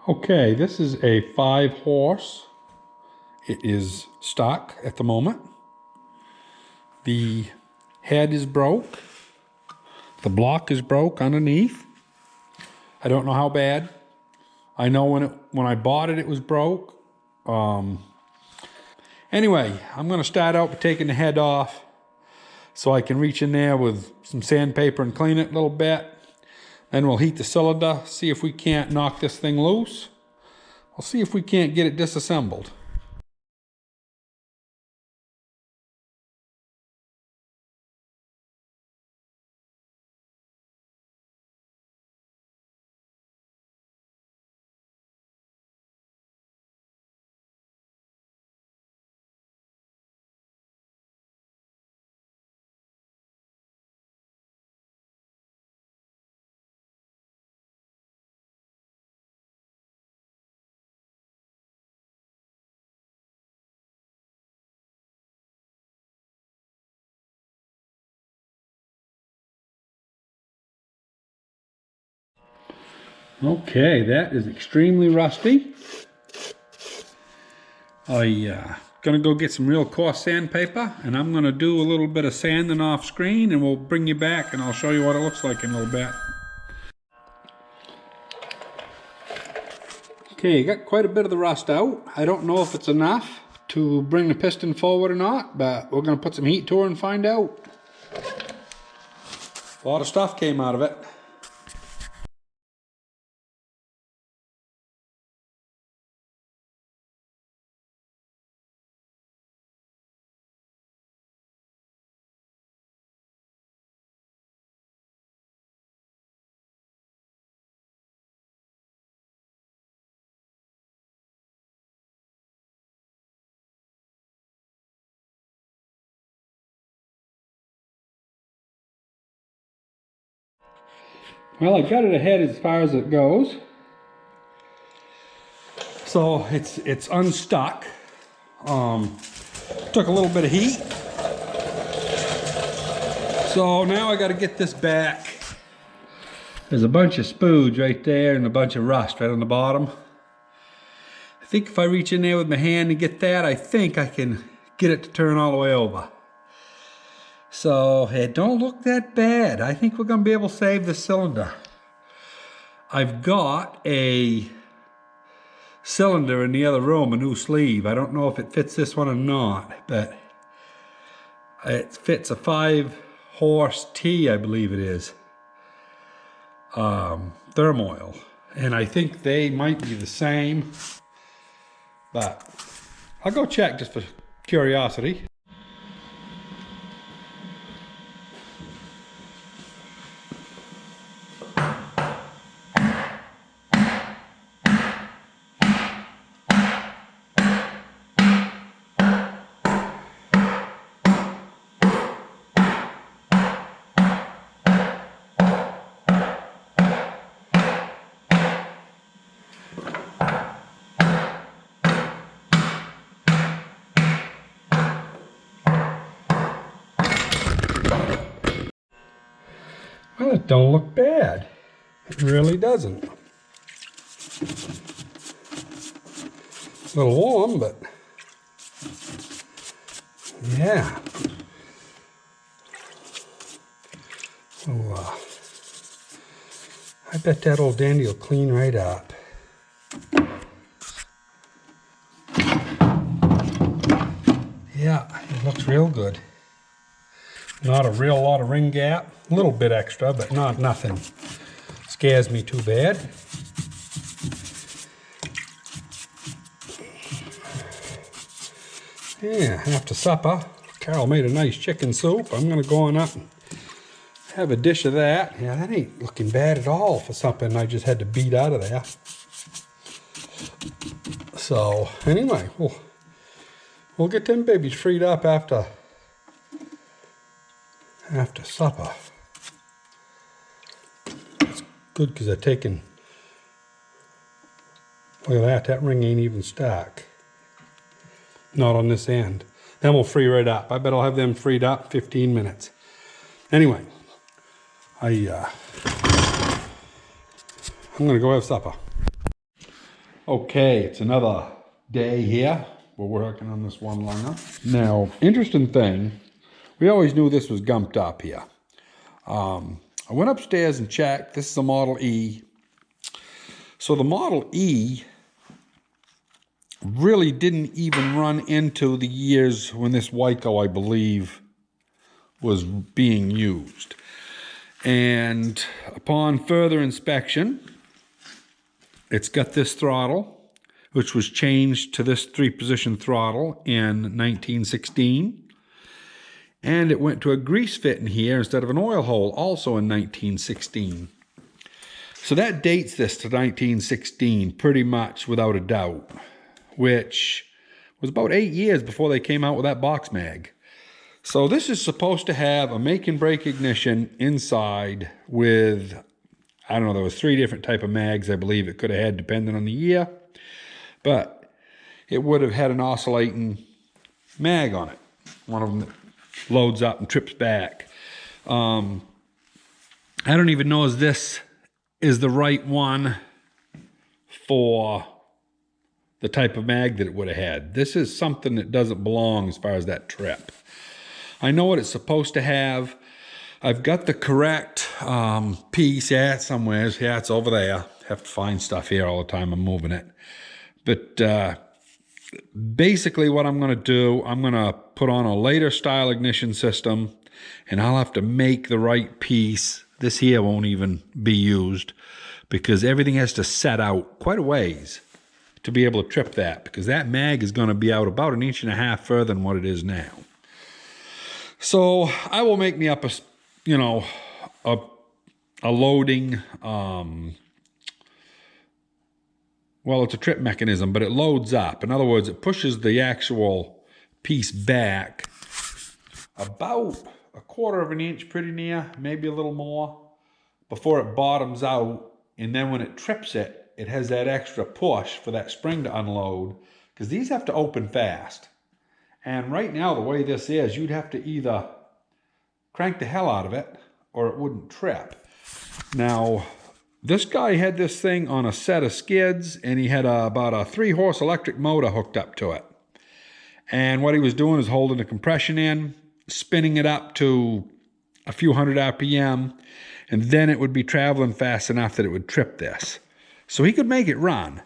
Okay, this is a 5-horse. It is stock at the moment. The head is broke. The block is broke underneath. I don't know how bad. I know when I bought it, it was broke. Anyway, I'm going to start out by taking the head off so I can reach in there with some sandpaper and clean it a little bit. Then we'll heat the cylinder, see if we can't knock this thing loose. We'll see if we can't get it disassembled. Okay, that is extremely rusty. I'm gonna go get some real coarse sandpaper, and I'm gonna do a little bit of sanding off screen, and we'll bring you back and I'll show you what it looks like in a little bit. Okay, got quite a bit of the rust out. I don't know if it's enough to bring the piston forward or not, but we're gonna put some heat to her and find out. A lot of stuff came out of it. Well, I got it ahead as far as it goes. So it's unstuck. Took a little bit of heat. So now I got to get this back. There's a bunch of spooge right there and a bunch of rust right on the bottom. I think if I reach in there with my hand and get that, I think I can get it to turn all the way over. So it don't look that bad. I think we're gonna be able to save the cylinder. I've got a cylinder in the other room, a new sleeve. I don't know if it fits this one or not, but it fits a 5-horse T, I believe it is. Thermoil, and I think they might be the same, but I'll go check just for curiosity. Well, it don't look bad. It really doesn't. A little warm, but yeah. So, I bet that old dandy will clean right up. Yeah, it looks real good. Not a real lot of ring gap. A little bit extra, but nothing scares me too bad. Yeah, after supper, Carol made a nice chicken soup. I'm gonna go on up and have a dish of that. Yeah, that ain't looking bad at all for something I just had to beat out of there. So anyway, we'll get them babies freed up after supper. It's good because they're taking, look at that ring ain't even stuck. Not on this end. Then we'll free right up. I bet I'll have them freed up 15 minutes. Anyway, I'm gonna go have supper. Okay, it's another day here. We're working on this one liner. Now, interesting thing, we always knew this was gumped up here. I went upstairs and checked. This is a Model E. So the Model E really didn't even run into the years when this Wyco, I believe, was being used. And upon further inspection, it's got this throttle, which was changed to this 3-position throttle in 1916. And it went to a grease fit in here instead of an oil hole, also in 1916. So that dates this to 1916 pretty much without a doubt, which was about 8 years before they came out with that box mag. So this is supposed to have a make and break ignition inside with, I don't know, there was 3 different type of mags I believe it could have had depending on the year. But it would have had an oscillating mag on it. One of them that loads up and trips back. I don't even know if this is the right one for the type of mag that it would have had. This is something that doesn't belong as far as that trip. I know what it's supposed to have. I've got the correct piece. Yeah, it's somewhere. Yeah, it's over there. Have to find stuff here all the time. I'm moving it. But basically what I'm going to do, I'm going to put on a later style ignition system, and I'll have to make the right piece. This here won't even be used because everything has to set out quite a ways to be able to trip that, because that mag is going to be out about 1.5 inches further than what it is now. So I will make me up a, you know, a loading, well, it's a trip mechanism, but it loads up. In other words, it pushes the actual piece back about 1/4 inch, pretty near, maybe a little more, before it bottoms out. And then when it trips it, it has that extra push for that spring to unload, because these have to open fast. And right now, the way this is, you'd have to either crank the hell out of it or it wouldn't trip. Now, this guy had this thing on a set of skids, and he had about a 3-horse electric motor hooked up to it. And what he was doing is holding the compression in, spinning it up to a few hundred RPM, and then it would be traveling fast enough that it would trip this. So he could make it run,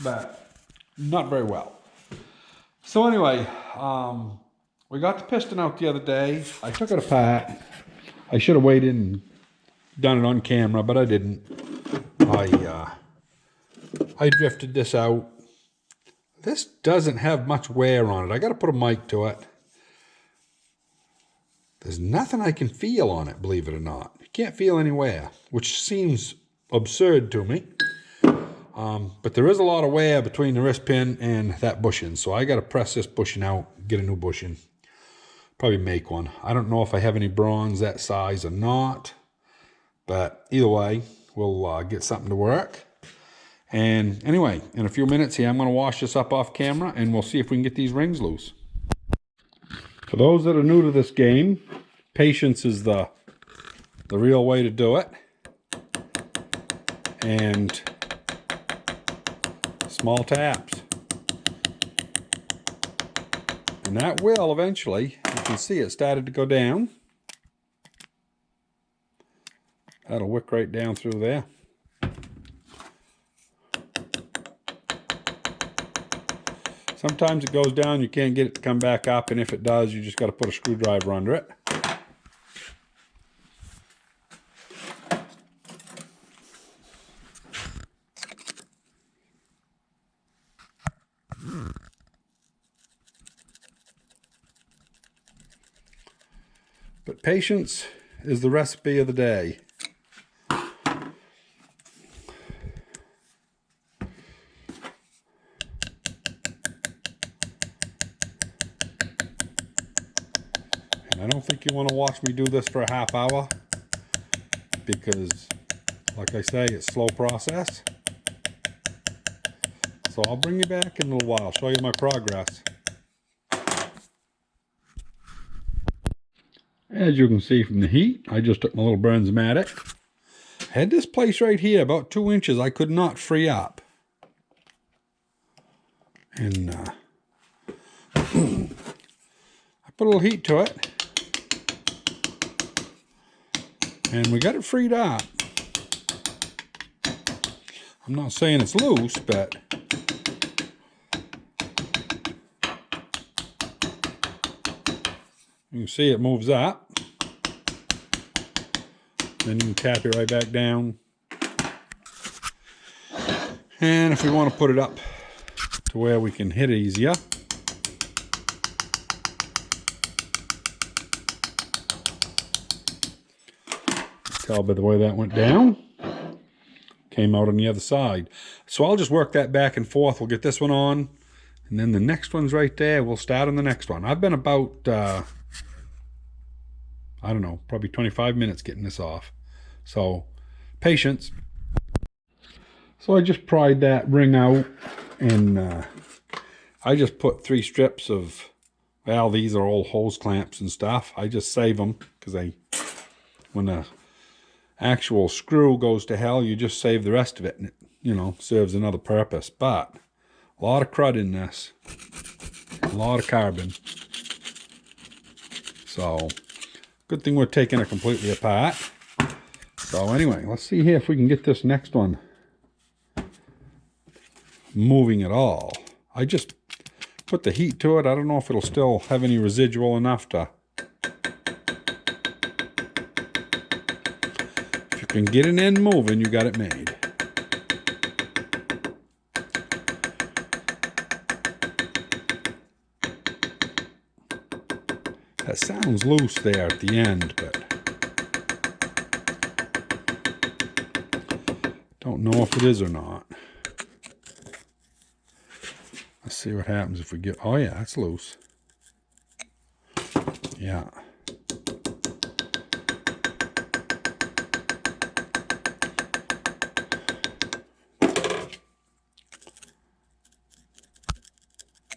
but not very well. So anyway, we got the piston out the other day. I took it apart. I should have waited and done it on camera, but I didn't. I drifted this out. This doesn't have much wear on it. I got to put a mic to it. There's nothing I can feel on it, believe it or not. You can't feel any wear, which seems absurd to me. But there is a lot of wear between the wrist pin and that bushing. So I got to press this bushing out, get a new bushing. Probably make one. I don't know if I have any bronze that size or not. But either way, we'll get something to work. And anyway, in a few minutes here, I'm going to wash this up off camera, and we'll see if we can get these rings loose. For those that are new to this game, patience is the real way to do it. And small taps. And that will eventually, you can see it started to go down. That'll wick right down through there. Sometimes it goes down, you can't get it to come back up, and if it does, you just got to put a screwdriver under it. But patience is the recipe of the day. And I don't think you want to watch me do this for a half hour, because, like I say, it's a slow process. So I'll bring you back in a little while, show you my progress. As you can see from the heat, I just took my little Bernzomatic. Had this place right here, about 2 inches, I could not free up. And I put a little heat to it. And we got it freed up. I'm not saying it's loose, but you can see it moves up. Then you can tap it right back down. And if we want to put it up to where we can hit it easier, tell by the way that went down, came out on the other side. So I'll just work that back and forth. We'll get this one on, and then the next one's right there. We'll start on the next one. I've been about, I don't know, probably 25 minutes getting this off. So, patience. So I just pried that ring out, and I just put 3 strips of, well, these are old hose clamps and stuff. I just save them, because when the actual screw goes to hell, you just save the rest of it, and it, you know, serves another purpose. But a lot of crud in this, a lot of carbon. So good thing we're taking it completely apart. So anyway, let's see here if we can get this next one moving at all. I just put the heat to it. I don't know if it'll still have any residual enough to, if you can get an end moving, you got it made. That sounds loose there at the end, but don't know if it is or not. Let's see what happens if we get, oh yeah, it's loose. Yeah.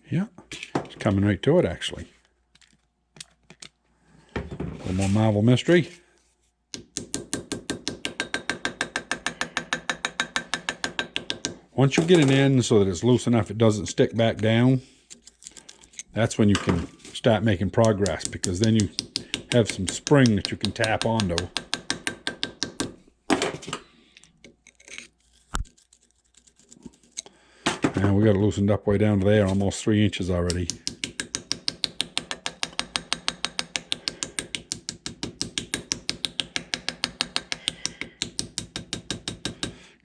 Yeah, it's coming right to it actually. A little more Marvel Mystery. Once you get an end so that it's loose enough it doesn't stick back down, that's when you can start making progress, because then you have some spring that you can tap onto. And we got it loosened up way down to there, almost 3 inches already.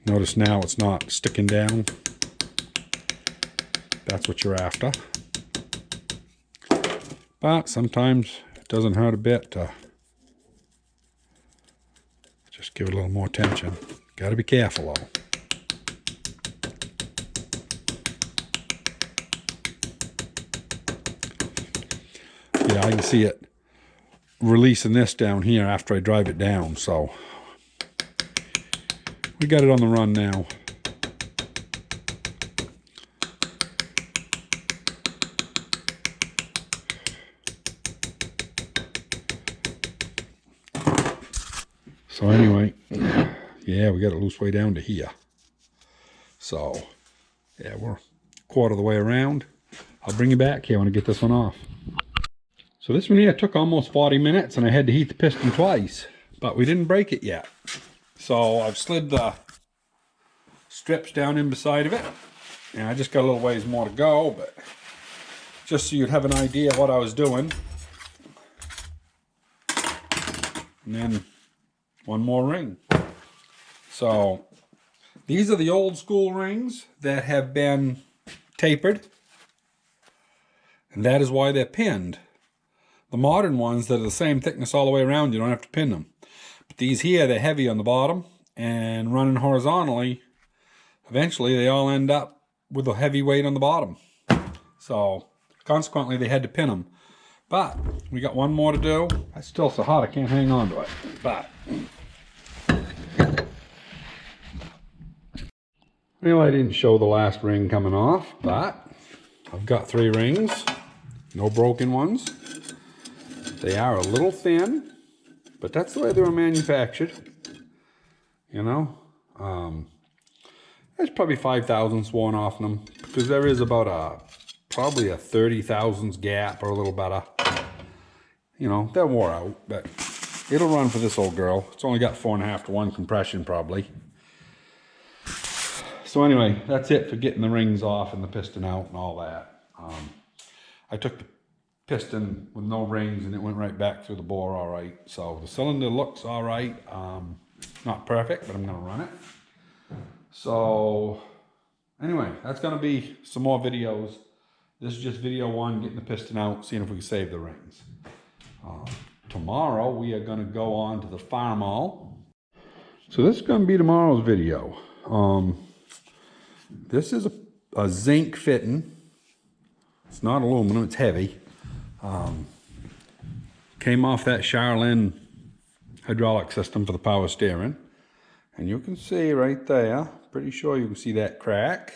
Notice now it's not sticking down. That's what you're after. But sometimes it doesn't hurt a bit to just give it a little more tension. Got to be careful though. Yeah, I can see it releasing this down here after I drive it down, so we got it on the run now. So anyway, yeah, we got it loose way down to here. So yeah, we're a quarter of the way around. I'll bring you back here when I get this one off. So this one here took almost 40 minutes, and I had to heat the piston twice, but we didn't break it yet. So I've slid the strips down in beside of it, and I just got a little ways more to go, but just so you'd have an idea of what I was doing. And then one more ring. So these are the old school rings that have been tapered, and that is why they're pinned. The modern ones that are the same thickness all the way around, you don't have to pin them. But these here, they're heavy on the bottom and running horizontally. Eventually, they all end up with a heavy weight on the bottom. So, consequently, they had to pin them. But, we got one more to do. It's still so hot, I can't hang on to it. But, well, I didn't show the last ring coming off, but I've got 3 rings. No broken ones. They are a little thin, but that's the way they were manufactured, you know. There's probably 5 thousandths worn off them, because there is about probably a 30 thousandths gap or a little better. You know, they're wore out, but it'll run for this old girl. It's only got 4.5 to 1 compression probably. So anyway, that's it for getting the rings off and the piston out and all that. I took the piston with no rings and it went right back through the bore all right. So the cylinder looks all right. Not perfect, but I'm gonna run it. So anyway, that's gonna be some more videos. This is just video 1, getting the piston out, seeing if we can save the rings. Tomorrow we are gonna go on to the farm mall. So this is gonna be tomorrow's video. This is a zinc fitting. It's not aluminum, it's heavy. Came off that Charlene hydraulic system for the power steering. And you can see right there, pretty sure you can see that crack.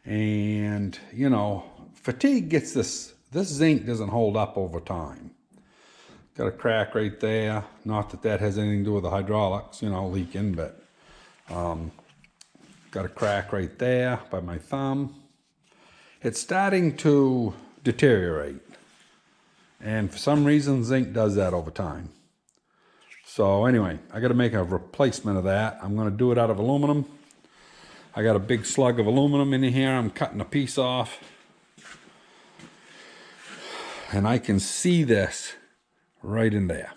And, you know, fatigue gets this zinc doesn't hold up over time. Got a crack right there. Not that that has anything to do with the hydraulics, you know, leaking, but got a crack right there by my thumb. It's starting to deteriorate. And for some reason, zinc does that over time. So anyway, I got to make a replacement of that. I'm going to do it out of aluminum. I got a big slug of aluminum in here. I'm cutting a piece off. And I can see this right in there.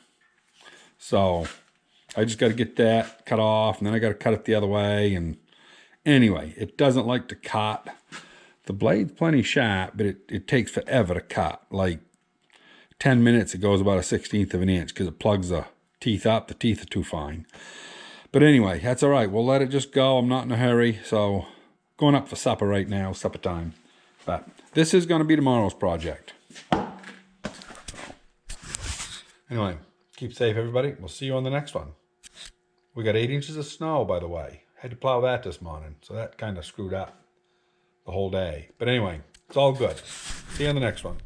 So I just got to get that cut off, and then I got to cut it the other way. And anyway, it doesn't like to cut. The blade's plenty sharp, but it takes forever to cut. Like 10 minutes, it goes about a 1/16 of an inch because it plugs the teeth up. The teeth are too fine. But anyway, that's all right. We'll let it just go. I'm not in a hurry. So going up for supper right now, supper time. But this is going to be tomorrow's project. Anyway, keep safe, everybody. We'll see you on the next one. We got 8 inches of snow, by the way. Had to plow that this morning, so that kind of screwed up the whole day. But anyway, it's all good. See you on the next one.